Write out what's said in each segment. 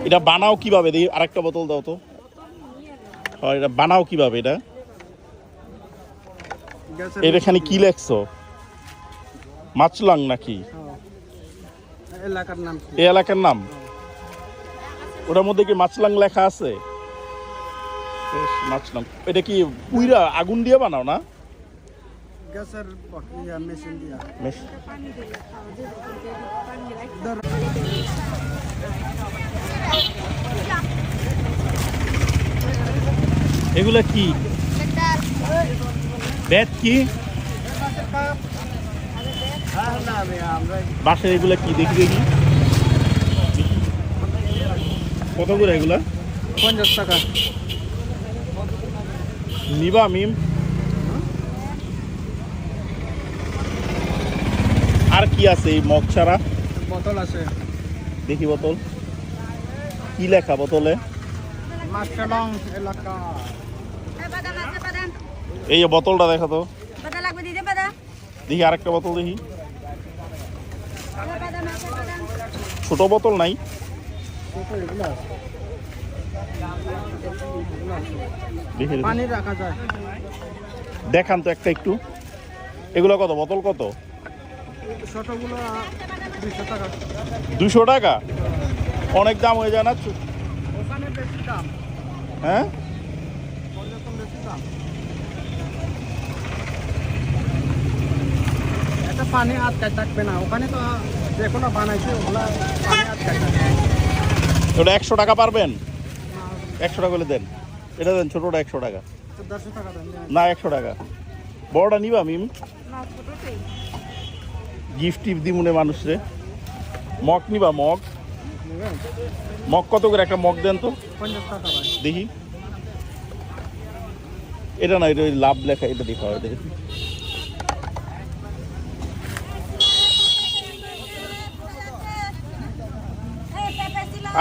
এটা বানাও কিভাবে? দেখি আরেকটা বোতল দাও তো। হয় এটা বানাও কিভাবে? এটা এখানে কি লেখছো? মাছলাং নাকি এলাকার নাম? এই এলাকার নাম? ওটার মধ্যে কি মাছলাং লেখা আছে? মাছলাং। এটা কি পুইরা আগুন দিয়ে বানাও না? গ্যাসের মেশিন দিয়া। এগুলা কি? বেত কি? বাসা এগুলা কি? দেখি দেখি কত করে এগুলা? 50 টাকা। নিবা মিম? আর কি আছে এই মগ ছাড়া? বোতল আছে। দেখি বোতল কি লেখা বোতলে? মাছলাং এলাকা। এই যে বোতলটা দেখা তো। দেখি আরেকটা বোতল দেখি। ছোট বোতল নাই? পানি রাখা যায়। দেখান তো একটা একটু। এগুলো কত? বোতল কত? ছোটগুলো 200 টাকা। 200 টাকা? অনেক দাম হয়ে যায় না? ওখানে বেশি দাম। হ্যাঁ, বেশি দাম। এটা পানি আটকায় থাকবে না। ওখানে তো যে কোনো বানাইছে ওগুলা পানি আটকায় থাকবে। ওটা 100 টাকা পারবেন? 100 টাকা করে দেন। এটা দেন, ছোটটা 100 টাকা। 150 টাকা দেন না 100 টাকা। বড়টা নিবা মিম? গিফট টিপ দিমুনে মানুষরে। মগ নিবা? মগ মগ কত করে একটা মগ দেন তো? 50 টাকা ভাই। দেখি। এটা না, এটা ওই লাভ লেখা, এটা দেখা হয়। দেখি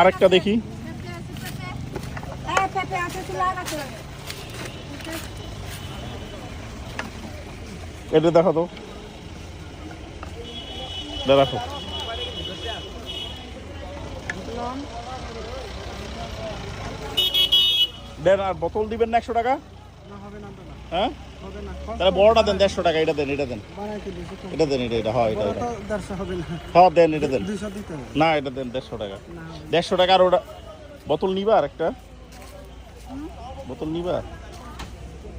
আরেকটা দেখি। এটা দেখো তো, দেখো। দেন। আর বোতল দিবেন না 100 টাকা? হ্যাঁ, তাহলে বড়টা দেন 150 টাকা। এটা দেন, এটা দেন, এটা দেন, এটা এটা হয়, এটা এটা হ্যাঁ দেন, এটা দেন। না এটা দেন 150 টাকা। 150 টাকা। আর ওটা বোতল নিবা? আর একটা বোতল নিবা?